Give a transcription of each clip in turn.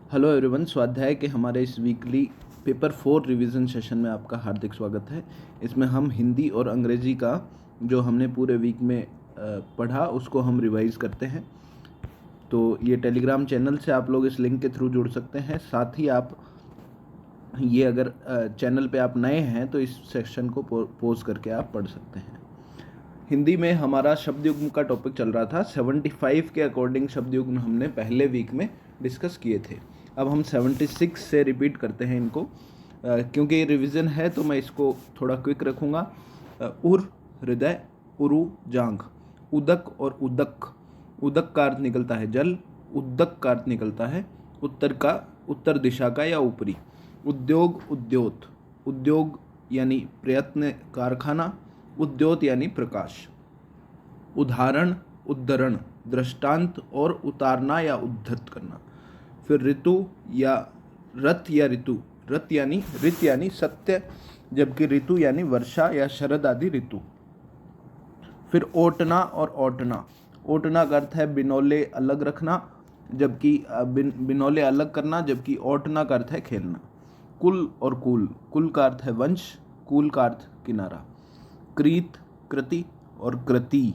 Hello everyone, स्वाध्याय के हमारे इस वीकली पेपर 4 रिवीजन सेशन में आपका हार्दिक स्वागत है। इसमें हम हिंदी और अंग्रेजी का जो हमने पूरे वीक में पढ़ा उसको हम रिवाइज करते हैं। तो ये टेलीग्राम चैनल से आप लोग इस लिंक के थ्रू जुड़ सकते हैं। साथ ही आप ये अगर चैनल पे आप नए हैं तो इस सेक्शन को पॉज करके आप पढ़ सकते हैं। हिंदी में हमारा शब्द युग्म का टॉपिक चल रहा था। 75 के अकॉर्डिंग शब्द युग्म हमने पहले वीक में डिस्कस किए थे। अब हम 76 से रिपीट करते हैं इनको, क्योंकि ये रिवीजन है तो मैं इसको थोड़ा क्विक रखूँगा। उर हृदय, उरु जांघ, उदक और उदक। उदक का अर्थ निकलता है जल, उदक का अर्थ निकलता है उत्तर दिशा का या ऊपरी। उद्योग उद्योत, उद्योग यानी प्रयत्न कारखाना, उद्योत यानी प्रकाश। उदाहरण उद्धरण, दृष्टांत और उतारना या उद्धृत करना। फिर ऋतु या रत या ऋतु, रत यानी सत्य, जबकि ऋतु यानी वर्षा या शरद आदि ऋतु। फिर ओटना और ओटना, ओटना का अर्थ है बिनौले अलग रखना, जबकि बिनौले अलग करना, जबकि ओटना का अर्थ है खेलना। कुल और कुल, कुल का अर्थ है वंश, कुल का अर्थ किनारा। कृत, कृति और कृति,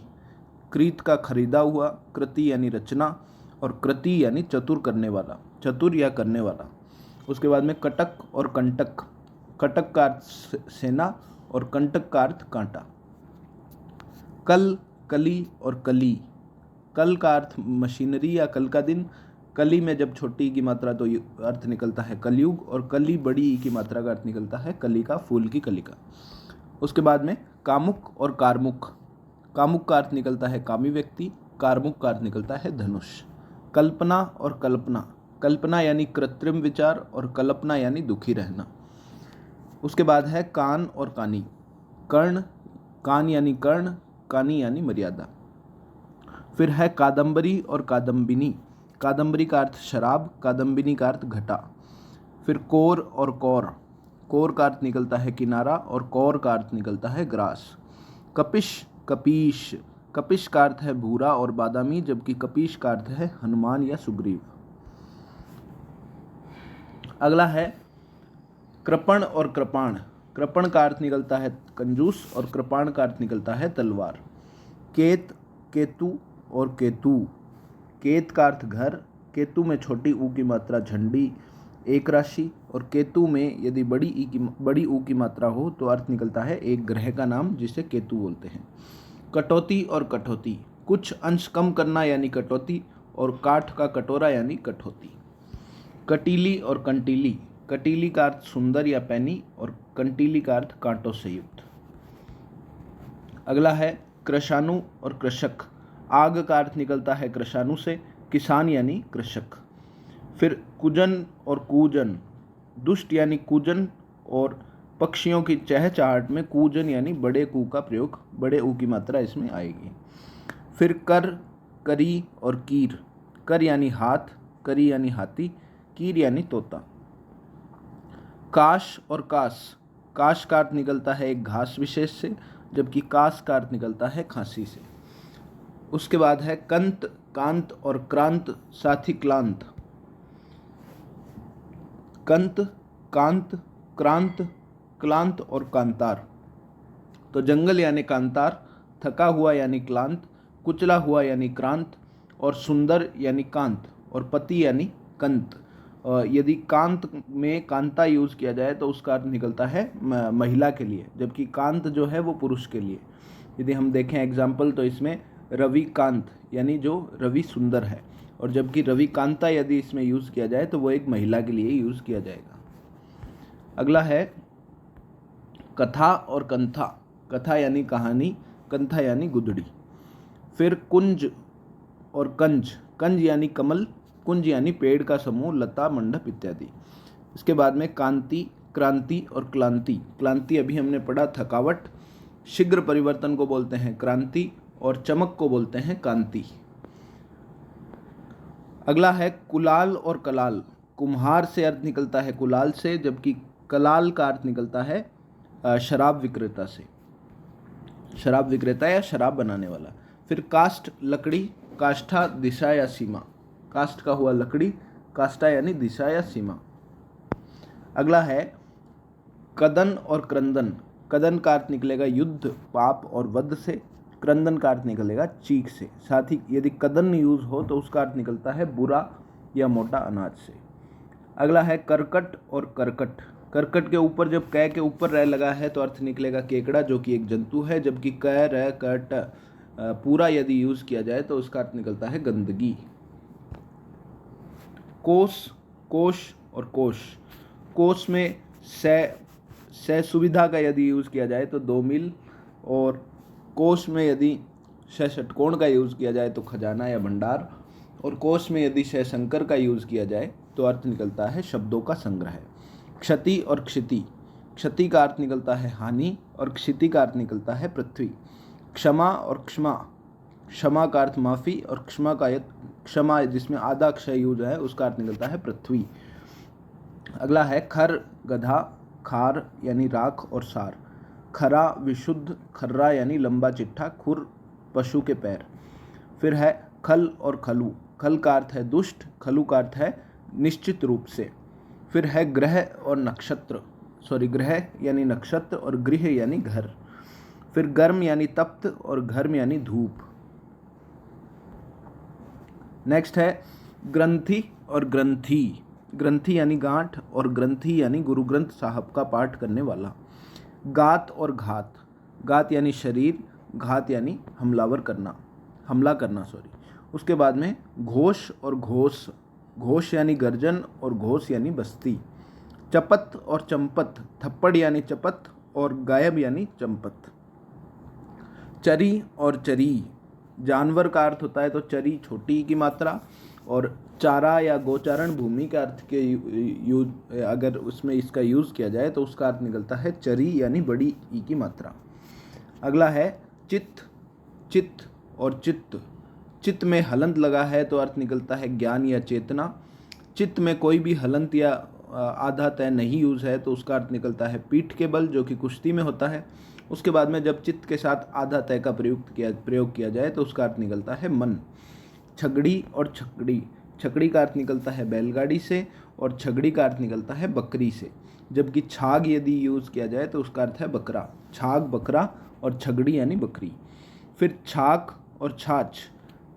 कृत का खरीदा हुआ, कृति यानी रचना और कृति यानी चतुर करने वाला, चतुर या करने वाला। उसके बाद में कटक और कंटक, कटक का अर्थ सेना और कंटक का अर्थ कांटा। कल, कली और कली, कल का अर्थ मशीनरी या कल का दिन, कली में जब छोटी की मात्रा तो अर्थ निकलता है कलयुग, और कली बड़ी ई की मात्रा का अर्थ निकलता है कलिका, फूल की कलिका। उसके बाद में कामुक और कारमुक, कामुक का अर्थ निकलता है कामी व्यक्ति, कारमुक का अर्थ निकलता है धनुष। कल्पना और कल्पना, कल्पना यानी कृत्रिम विचार और कल्पना यानी दुखी रहना। उसके बाद है कान और कानी, कर्ण, कान यानी कर्ण, कानी यानी मर्यादा। फिर है कादम्बरी और कादम्बिनी, कादम्बरी का अर्थ शराब, कादम्बिनी का अर्थ घटा। फिर कोर और कौर, कोर का अर्थ निकलता है किनारा और कौर का अर्थ निकलता है ग्रास। कपिश, कपीश, कपिश का अर्थ है भूरा और बादामी, जबकि कपीश का अर्थ है हनुमान या सुग्रीव। अगला है कृपण और कृपाण, कृपण का अर्थ निकलता है कंजूस और कृपाण का अर्थ निकलता है तलवार। केत, केतु और केतु, केत का अर्थ घर, केतु में छोटी ऊ की मात्रा झंडी, एक राशि, और केतु में यदि बड़ी ऊ की मात्रा हो तो अर्थ निकलता है एक ग्रह का नाम जिसे केतु बोलते हैं। कटौती और कठौती, कुछ अंश कम करना यानी कटौती, और काठ का कटोरा यानी कठौती। कटीली और कंटीली, कटीली का अर्थ सुंदर या पैनी और कंटीली का अर्थ कांटों से युक्त। अगला है कृशाणु और कृषक, आग का अर्थ निकलता है कृशाणु से, किसान यानी कृषक। फिर कुजन और कूजन, दुष्ट यानी कूजन, और पक्षियों की चहचहाट में कूजन यानी बड़े कू का प्रयोग, बड़े ऊ की मात्रा इसमें आएगी। फिर कर, करी और कीर, कर यानी हाथ, करी यानी हाथी, कीर यानी तोता। काश और कास, काश का अर्थ निकलता है एक घास विशेष से, जबकि कास का अर्थ निकलता है खांसी से। उसके बाद है कंत, कांत और क्रांत, साथ ही क्लांत। कंत, कांत, क्रांत, क्लांत और कांतार। तो जंगल यानी कांतार, थका हुआ यानी क्लांत, कुचला हुआ यानी क्रांत, और सुंदर यानी कांत, और पति यानी कंत। यदि कांत में कांता यूज़ किया जाए तो उसका अर्थ निकलता है महिला के लिए, जबकि कांत जो है वो पुरुष के लिए। यदि हम देखें एग्जाम्पल तो इसमें रवि कांत यानी जो रवि सुंदर है, और जबकि रवि कांता यदि इसमें यूज़ किया जाए तो वो एक महिला के लिए यूज़ किया जाएगा। अगला है कथा और कंथा, कथा यानी कहानी, कंथा यानी गुदड़ी। फिर कुंज और कंज, कंज यानी कमल, कुंज यानी पेड़ का समूह, लता मंडप इत्यादि। इसके बाद में कांति, क्रांति और क्लांति, क्लांति अभी हमने पढ़ा थकावट, शीघ्र परिवर्तन को बोलते हैं क्रांति, और चमक को बोलते हैं कांति। अगला है कुलाल और कलाल, कुम्हार से अर्थ निकलता है कुलाल से, जबकि कलाल का अर्थ निकलता है शराब विक्रेता से, शराब विक्रेता या शराब बनाने वाला। फिर काष्ठ, लकड़ी, काष्ठा दिशा या सीमा, काष्ठ का हुआ लकड़ी, काष्ठा यानी दिशा या सीमा। अगला है कदन और क्रंदन। कदन का अर्थ निकलेगा युद्ध, पाप और वध से। क्रंदन का अर्थ निकलेगा चीख से। साथ ही यदि कदन यूज हो तो उसका अर्थ निकलता है बुरा या मोटा अनाज से। अगला है करकट और करकट। करकट के ऊपर जब कै के ऊपर रह लगा है तो अर्थ निकलेगा केकड़ा, जो कि एक जंतु है, जबकि कै रह कट पूरा यदि यूज किया जाए तो उसका अर्थ निकलता है गंदगी। कोस, कोश और कोश। कोस में से सुविधा का यदि यूज किया जाए तो 2 मील, और कोश में यदि षटकोण का यूज किया जाए तो खजाना या भंडार, और कोश में यदि शंकर का यूज किया जाए तो अर्थ निकलता है शब्दों का संग्रह। क्षति और क्षिति। क्षति का अर्थ निकलता है हानि और क्षिति का अर्थ निकलता है पृथ्वी। क्षमा और क्षमा। क्षमा का अर्थ माफी और क्षमा जिसमें आधा क्षय यूज है उसका अर्थ निकलता है पृथ्वी। अगला है खर, गधा, खार यानी राख और सार। खरा विशुद्ध, खर्रा यानी लंबा चिट्ठा, खुर पशु के पैर। फिर है खल और खलु। खल का अर्थ है दुष्ट, खलु का अर्थ है निश्चित रूप से। फिर है ग्रह और नक्षत्र, ग्रह यानी नक्षत्र और गृह यानी घर। फिर गर्म यानी तप्त और घर्म यानी धूप। नेक्स्ट है ग्रंथि और ग्रंथी। ग्रंथि यानी गांठ और ग्रंथी यानी गुरु ग्रंथ साहब का पाठ करने वाला। गात और घात। गात यानी शरीर, घात यानी हमला करना। उसके बाद में घोष और घोष। घोष यानी गर्जन और घोष यानी बस्ती। चपत और चंपत। थप्पड़ यानी चपत और गायब यानी चंपत। चरी और चरी। जानवर का अर्थ होता है तो चरी छोटी की मात्रा, और चारा या गोचारण भूमि का अर्थ के यूज अगर उसमें इसका यूज किया जाए तो उसका अर्थ निकलता है चरी यानी बड़ी ई की मात्रा। अगला है चित्त, चित्त और चित्त। चित्त में हलंत लगा है तो अर्थ निकलता है ज्ञान या चेतना। चित्त में कोई भी हलंत या आधा तय नहीं यूज है तो उसका अर्थ निकलता है पीठ के बल, जो कि कुश्ती में होता है। उसके बाद में जब चित्त के साथ आधा तय का प्रयोग किया जाए तो उसका अर्थ निकलता है मन। छगड़ी और छकड़ी। छकड़ी का अर्थ निकलता है बैलगाड़ी से और छगड़ी का अर्थ निकलता है बकरी से, जबकि छाग यदि यूज किया जाए तो उसका अर्थ है बकरा। छाग बकरा और छगड़ी यानी बकरी। फिर छाक और छाछ।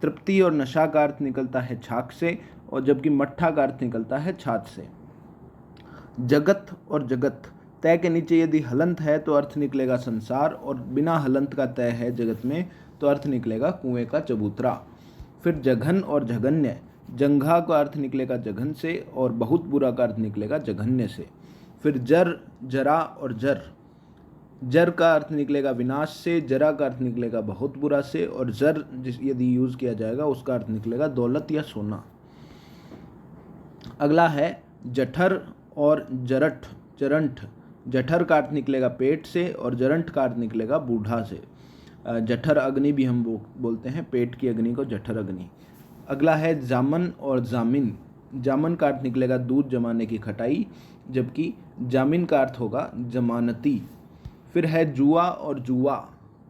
तृप्ति और नशा का अर्थ निकलता है छाक से, और जबकि मट्ठा का अर्थ निकलता है छाछ से। जगत और जगत। तय के नीचे यदि हलंत है तो अर्थ निकलेगा संसार, और बिना हलंत का तय है जगत में तो अर्थ निकलेगा कुएं का चबूतरा। फिर जघन और जघन्य। जंघा का अर्थ निकलेगा जघन से और बहुत बुरा का अर्थ निकलेगा जघन्य से। फिर जर, जरा और जर। जर का अर्थ निकलेगा विनाश से, जरा का अर्थ निकलेगा बहुत बुरा से, और जर यदि यूज किया जाएगा उसका अर्थ निकलेगा दौलत या सोना। अगला है जठर और जरठ, जरंठ। जठर का अर्थ निकलेगा पेट से और जरंठ का अर्थ निकलेगा बूढ़ा से। जठर अग्नि भी हम बोलते हैं, पेट की अग्नि को जठर अग्नि। अगला है जामन और जामिन। जामन का अर्थ निकलेगा दूध जमाने की खटाई, जबकि जामिन का अर्थ होगा जमानती। फिर है जुआ और जुआ।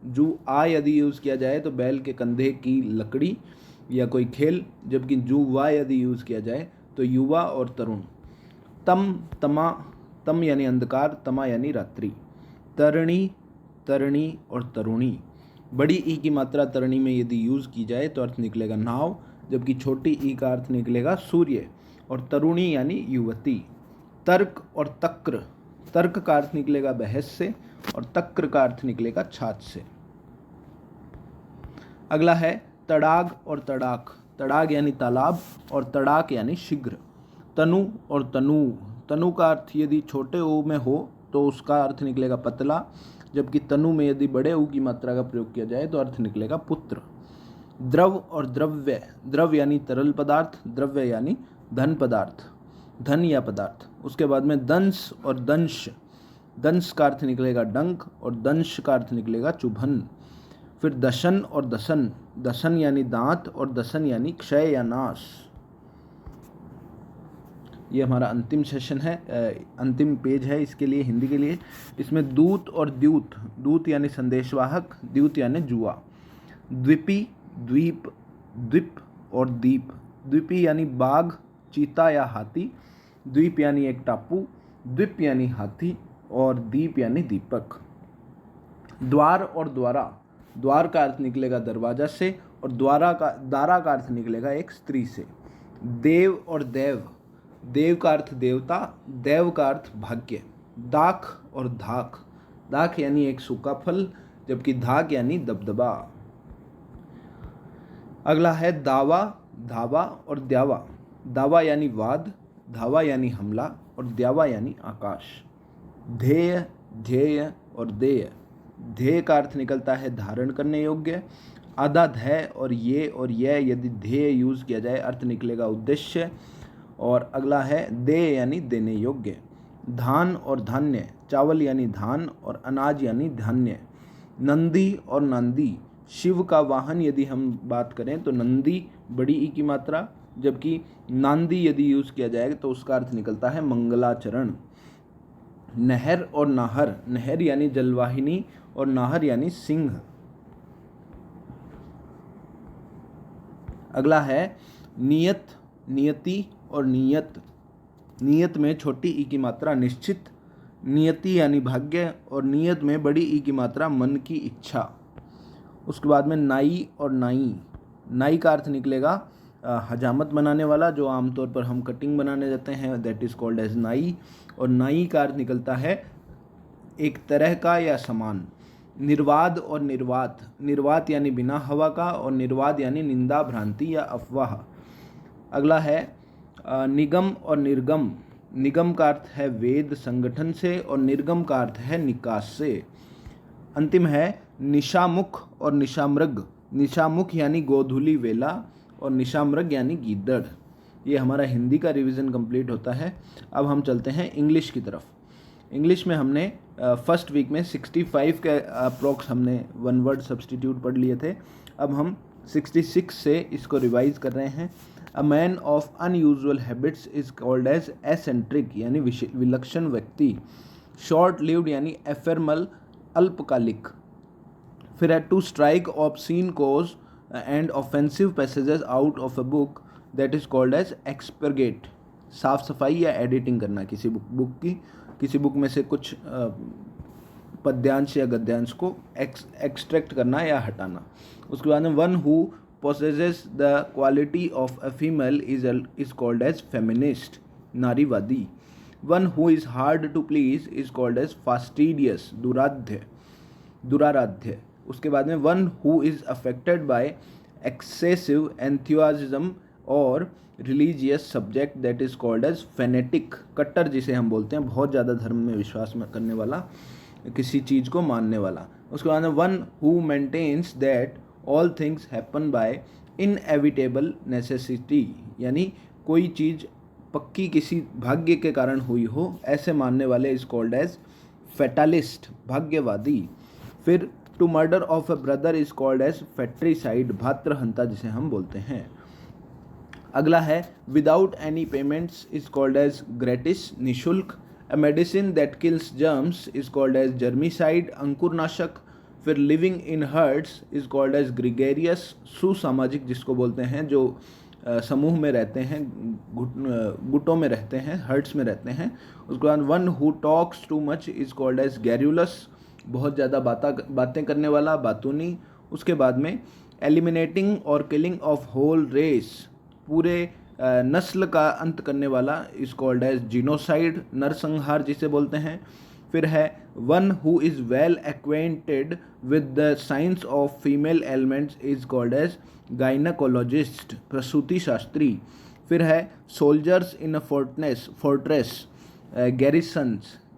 जुआ यदि यूज़ किया जाए तो बैल के कंधे की लकड़ी या कोई खेल, जबकि जुआ यदि यूज़ किया जाए तो युवा और तरुण। तम, तमा। तम यानी अंधकार, तमा यानी रात्रि। तरणी, तरणी और तरुणी। बड़ी ई की मात्रा तरणी में यदि यूज़ की जाए तो अर्थ निकलेगा नाव, जबकि छोटी ई का अर्थ निकलेगा सूर्य, और तरुणी यानी युवती। तर्क और तक्र। तर्क का अर्थ निकलेगा बहस से और तक्र का अर्थ निकलेगा छाछ से। अगला है तड़ाग और तड़ाक। तड़ाग यानी तालाब और तड़ाक यानी शीघ्र। तनु और तनु। तनु का अर्थ यदि छोटे ऊ में हो तो उसका अर्थ निकलेगा पतला, जबकि तनु में यदि बड़े ऊ की मात्रा का प्रयोग किया जाए तो अर्थ निकलेगा पुत्र। द्रव और द्रव्य। द्रव यानी तरल पदार्थ, द्रव्य यानी धन पदार्थ, धन या पदार्थ। उसके बाद में दंश और दंश। दंश का अर्थ निकलेगा डंक और दंश का अर्थ निकलेगा चुभन। फिर दशन और दसन। दसन यानी दांत और दसन यानी क्षय या नाश। ये हमारा अंतिम सेशन है, अंतिम पेज है इसके लिए, हिंदी के लिए। इसमें दूत और द्यूत। दूत यानी संदेशवाहक, द्यूत यानी जुआ। द्वीपी, द्वीप, द्वीप और दीप। द्वीपी यानी बाघ चीता या हाथी, द्वीप यानी एक टापू, द्वीप यानी हाथी, और दीप यानी दीपक। द्वार और द्वारा, द्वार का अर्थ निकलेगा दरवाजा से, और दारा का अर्थ निकलेगा एक स्त्री से। देव और देव, देव का अर्थ देवता, देव का अर्थ भाग्य। दाख और धाक, दाख यानी एक सूखा फल, जबकि धाक यानी दबदबा। अगला है दावा, धावा और द्यावा। दावा यानी वाद, धावा यानी हमला, और द्यावा यानी आकाश। ध्येय, ध्येय और देय, ध्येय का अर्थ निकलता है धारण करने योग्य। आधा ध्य और ये यदि ध्येय यूज किया जाए अर्थ निकलेगा उद्देश्य। और अगला है देय यानी देने योग्य। धान और धान्य, चावल यानी धान और अनाज यानी धान्य। नंदी और नांदी, शिव का वाहन यदि हम बात करें तो नंदी बड़ी ई की मात्रा, जबकि नांदी यदि यूज किया जाए तो उसका अर्थ निकलता है मंगलाचरण। नहर और नाहर, नहर यानी जलवाहिनी और नाहर यानी सिंह। अगला है नियत, नियति और नियत। नियत में छोटी ई की मात्रा निश्चित, नियति यानी भाग्य, और नियत में बड़ी ई की मात्रा मन की इच्छा। उसके बाद में नाई और नाई, नाई का अर्थ निकलेगा हजामत बनाने वाला, जो आमतौर पर हम कटिंग बनाने जाते हैं, दैट इज कॉल्ड एज नाई। और नाई का अर्थ निकलता है एक तरह का या समान। निर्वाद और निर्वात, निर्वात यानी बिना हवा का, और निर्वाद यानी निंदा, भ्रांति या अफवाह। अगला है निगम और निर्गम। निगम का अर्थ है वेद संगठन से, और निर्गम का अर्थ है निकास से। अंतिम है निशामुख और निशामृग। निशामुख यानी गोधूली वेला, और निशामृग यानी गीदड़। ये हमारा हिंदी का रिवीजन कंप्लीट होता है। अब हम चलते हैं इंग्लिश की तरफ। इंग्लिश में हमने फर्स्ट वीक में 65 के अप्रॉक्स हमने वन वर्ड सब्सटीट्यूट पढ़ लिए थे। अब हम 66 से इसको रिवाइज कर रहे हैं। A man of unusual habits is called as eccentric यानी विलक्षण व्यक्ति। शॉर्ट लिव्ड यानी एफेर्मल, अल्पकालिक। फिर है to strike obscene cause and offensive passages out of a book, that is called as expurgate. साफ सफाई या एडिटिंग करना किसी बुक की, किसी बुक में से कुछ पद्यांश या गद्यांश को एक्सट्रैक्ट करना या हटाना। उसके बाद में one who possesses the quality of a female is called as feminist, नारीवादी। One who is hard to please is called as fastidious, दुराराध्य। उसके बाद में one who is affected by excessive enthusiasm और religious subject that is called as fanatic, कट्टर जिसे हम बोलते हैं, बहुत ज़्यादा धर्म में विश्वास करने वाला, किसी चीज़ को मानने वाला। उसके बाद में one who maintains that all things happen by inevitable necessity, यानी कोई चीज़ पक्की किसी भाग्य के कारण हुई हो, ऐसे मानने वाले इज कॉल्ड एज फैटालिस्ट, भाग्यवादी। फिर to murder of a brother is called as fratricide, भातृहंता जिसे हम बोलते हैं। अगला है without any payments is called as gratis, निशुल्क। A medicine that kills germs is called as germicide, अंकुरनाशक। फिर living in herds is called as gregarious, सुसामाजिक जिसको बोलते हैं, जो समूह में रहते हैं, गुटों में रहते हैं, हर्ड्स में रहते हैं। उसके बाद one who talks too much is called as garrulous, बहुत ज़्यादा बातें करने वाला, बातूनी। उसके बाद में एलिमिनेटिंग और किलिंग ऑफ होल रेस, पूरे नस्ल का अंत करने वाला इज कॉल्ड एज जीनोसाइड, नरसंहार जिसे बोलते हैं। फिर है one who is well acquainted with the science of female elements is called as gynaecologist, प्रसूति शास्त्री। फिर है सोल्जर्स इन अ फोर्ट्रेस,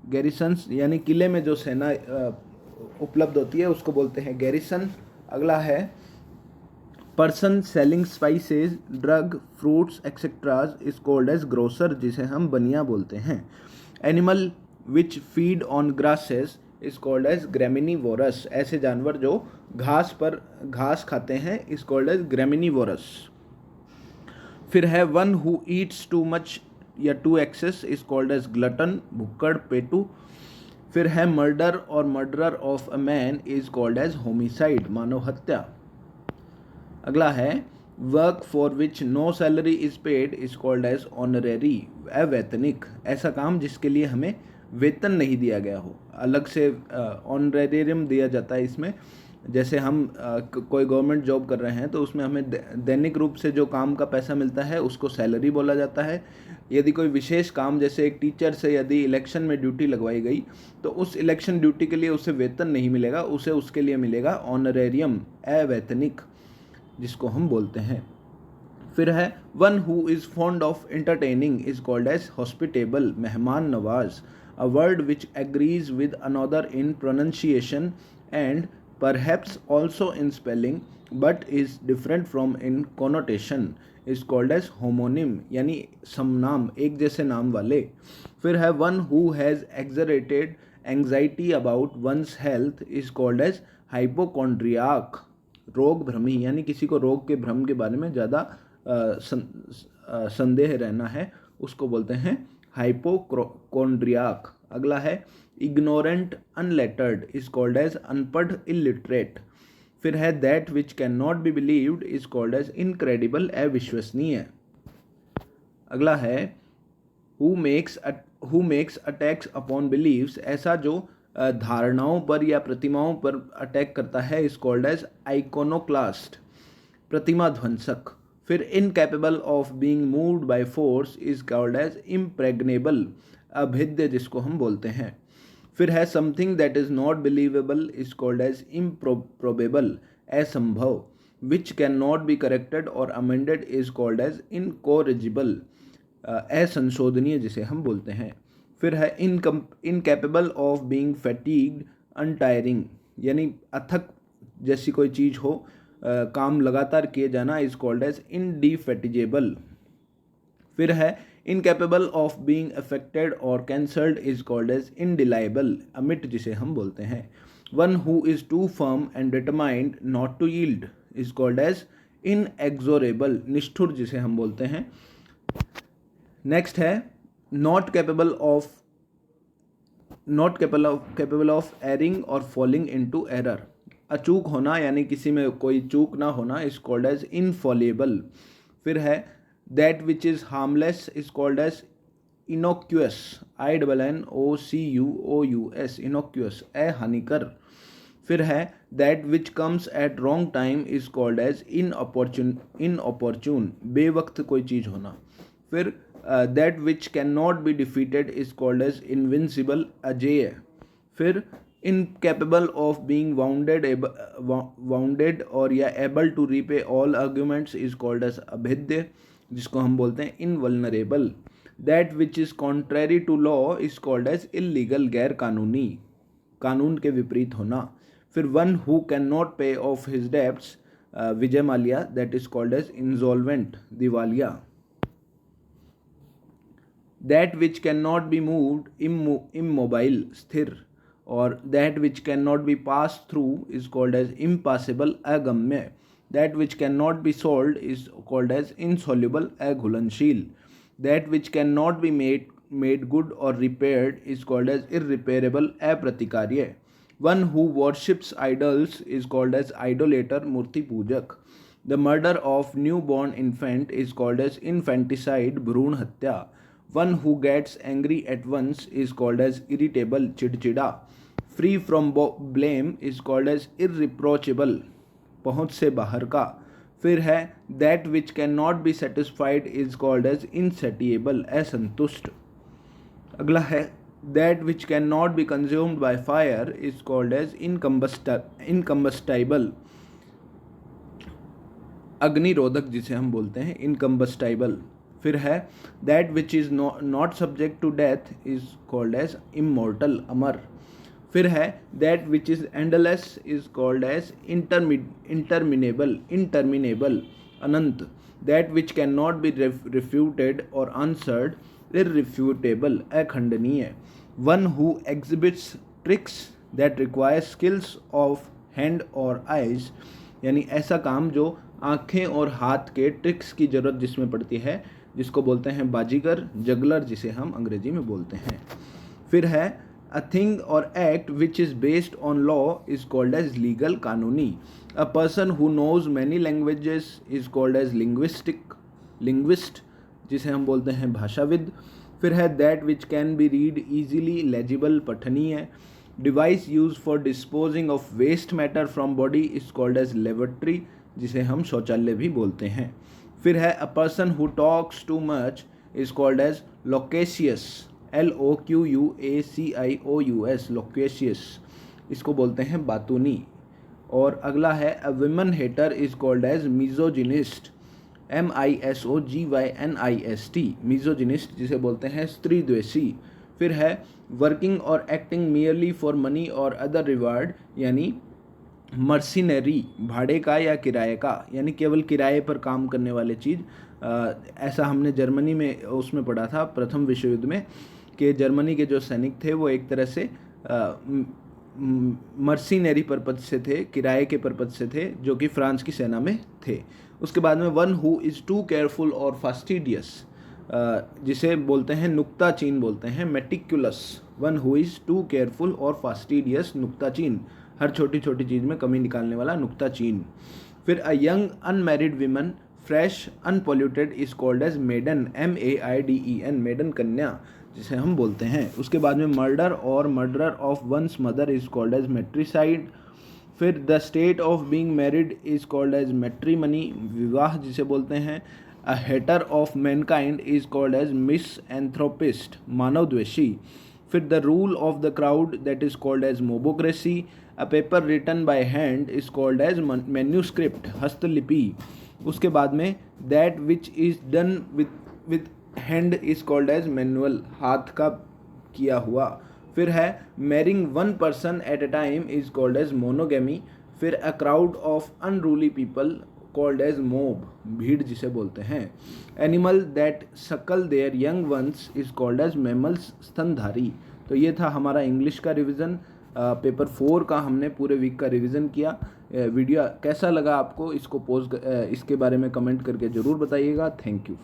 गैरिसन्स यानी किले में जो सेना उपलब्ध होती है उसको बोलते हैं गैरिसन। अगला है person selling spices, drug, fruits etceteras is called as grocer, जिसे हम बनिया बोलते हैं। Animal which feed on grasses is called as graminivorous, ऐसे जानवर जो घास खाते हैं इज कॉल्ड एज ग्रेमिनीवोरस। फिर है one who eats too much या to excess is called as glutton, भुक्कड़, पेटू। फिर है मर्डर और murderer of a man is called as homicide, मानव हत्या। अगला है work for which no salary is paid is called as honorary, अवैतनिक, ऐसा काम जिसके लिए हमें वेतन नहीं दिया गया हो, अलग से ऑनरेरियम दिया जाता है इसमें। जैसे हम कोई गवर्नमेंट जॉब कर रहे हैं तो उसमें हमें दैनिक रूप से जो काम का पैसा मिलता है उसको सैलरी बोला जाता है। यदि कोई विशेष काम, जैसे एक टीचर से यदि इलेक्शन में ड्यूटी लगवाई गई तो उस इलेक्शन ड्यूटी के लिए उसे वेतन नहीं मिलेगा, उसे उसके लिए मिलेगा ऑनरेरियम, अवैतनिक, जिसको हम बोलते हैं। फिर है one who is fond of entertaining is called as hospitable, मेहमान नवाज, a word which agrees with another in pronunciation and perhaps also in spelling but is different from in connotation is called as homonym, यानी समनाम, एक जैसे नाम वाले। फिर है one who has exaggerated anxiety about one's health is called as hypochondriac, रोग भ्रमी, यानी किसी को रोग के भ्रम के बारे में ज़्यादा संदेह रहना है, उसको बोलते हैं हाइपोकॉन्ड्रियाक। अगला है ignorant unlettered is called as अनपढ़, इलिटरेट। फिर है that which can not be believed is called as incredible, अविश्वसनीय। अगला है who makes attacks upon beliefs, ऐसा जो धारणाओं पर या प्रतिमाओं पर अटैक करता है इज कॉल्ड एज आइकोनोक्लास्ट, प्रतिमा ध्वंसक। फिर incapable of being moved by force is called as impregnable, अभेद्य, जिसको हम बोलते हैं। फिर है something that is not believable is called as improbable, असंभव। Which can not be corrected और amended is called as incorrigible, असंशोधनीय, जिसे हम बोलते हैं। फिर है incapable of being fatigued, untiring, यानी अथक जैसी कोई चीज़ हो, काम लगातार किए जाना, इज कॉल्ड एज इनडिफेटिजेबल। फिर है इनकैपेबल ऑफ बीइंग अफेक्टेड और cancelled is called as indelible, अमिट, जिसे हम बोलते हैं। One who is too firm and determined not to yield is called as inexorable, निष्ठुर, जिसे हम बोलते हैं। नेक्स्ट है नॉट कैपेबल ऑफ एरिंग और फॉलिंग इनटू एरर, अचूक होना, यानी किसी में कोई चूक ना होना, इज कॉल्ड एज इनफॉलेबल। फिर है that which is harmless is called as innocuous, INNOCUOUS, innocuous, अहानिकर। फिर है that which comes at wrong time is called as inopportune, बेवक्त कोई चीज़ होना। फिर that which can not be defeated is called as invincible, अजेय। फिर इनकेपेबल ऑफ बीइंग वाउंडेड और या able to repay all arguments is called as अभेद्य, जिसको हम बोलते हैं invulnerable. That which is contrary to law is called as illegal, गैर कानूनी, कानून के विपरीत होना। फिर one who can not pay off his debts, Vijay Mallya, that is called as insolvent, दिवालिया। That which can not be moved, immobile, स्थिर। और that which can not be pass through is called as impassable, अगम्य। That which can not be sold is called as insoluble, अघुलनशील। That which can not be made good और repaired is called as irreparable, अप्रतिकार्य। One who worships idols is called as idolater, मूर्ति पूजक। The murder of new born infant is called as infanticide, भ्रूण हत्या। One who gets angry at once is called as irritable, चिड़चिड़ा। Free from blame is called as irreproachable, पहुँच से बाहर का। फिर है that which can not be satisfied is called as insatiable, असंतुष्ट। अगला है that which can not be consumed by fire is called as incombustible, अग्निरोधक, जिसे हम बोलते हैं इनकम्बस्टाइबल। फिर है that which is not subject to death is called as immortal, अमर। फिर है that which is endless is called as interminable, अनंत। That which can not be refuted और आंसर्ड, इररिफ्यूटेबल, अखंडनीय। One who exhibits tricks that require skills of hand और eyes, यानी ऐसा काम जो आँखें और हाथ के ट्रिक्स की ज़रूरत जिसमें पड़ती है, जिसको बोलते हैं बाजीगर, जगलर, जिसे हम अंग्रेजी में बोलते हैं। फिर है A thing or act which is based on law is called as legal, कानूनी. A person who knows many languages is called as linguist, जिसे हम बोलते हैं भाषाविद. फिर है that which can be read easily, legible, पठनीय. Device used for disposing of waste matter from body is called as lavatory, जिसे हम शौचालय भी बोलते हैं. फिर है a person who talks too much is called as loquacious, LOQUACIOUS, loquacious, इसको बोलते हैं बातूनी. और अगला है a women hater is called as misogynist, MISOGYNIST, misogynist, जिसे बोलते हैं स्त्री द्वेषी. फिर है working or acting merely for money or other reward, यानी मर्सिनरी, भाड़े का या किराए का, यानी केवल किराए पर काम करने वाले चीज़. ऐसा हमने जर्मनी में उसमें पढ़ा था प्रथम विश्व युद्ध में कि जर्मनी के जो सैनिक थे वो एक तरह से मर्सिनरी पर्पज से थे, किराए के पर्पज से थे, जो कि फ्रांस की सेना में थे. उसके बाद में one who is too careful और फास्टिडियस, जिसे बोलते हैं नुक्ताचीन बोलते हैं, meticulous. One who is too careful और फास्टिडियस, नुक्ताचीन, हर छोटी छोटी चीज़ में कमी निकालने वाला, नुक्ताचीन. फिर a young unmarried women fresh unpolluted is called as maiden, MAIDEN, maiden, कन्या, जिसे हम बोलते हैं. उसके बाद में मर्डर और murderer of one's mother is called as matricide. फिर the state of being married is called as matrimony, विवाह जिसे बोलते हैं. A hater of mankind is called as misanthropist, मानवद्वेषी. फिर the rule of the crowd that is called as mobocracy. A paper written by hand is called as manuscript, हस्तलिपि. उसके बाद में that which is done with hand is called as manual, हाथ का किया हुआ. फिर है marrying one person at a time is called as monogamy. फिर a crowd of unruly people called as mob, भीड़ जिसे बोलते हैं. Animal that suckle their young ones is called as mammals, स्तनधारी. तो ये था हमारा इंग्लिश का रिवीजन. पेपर 4 का हमने पूरे वीक का रिवीजन किया. वीडियो कैसा लगा आपको, इसको इसके बारे में कमेंट करके ज़रूर बताइएगा. Thank you.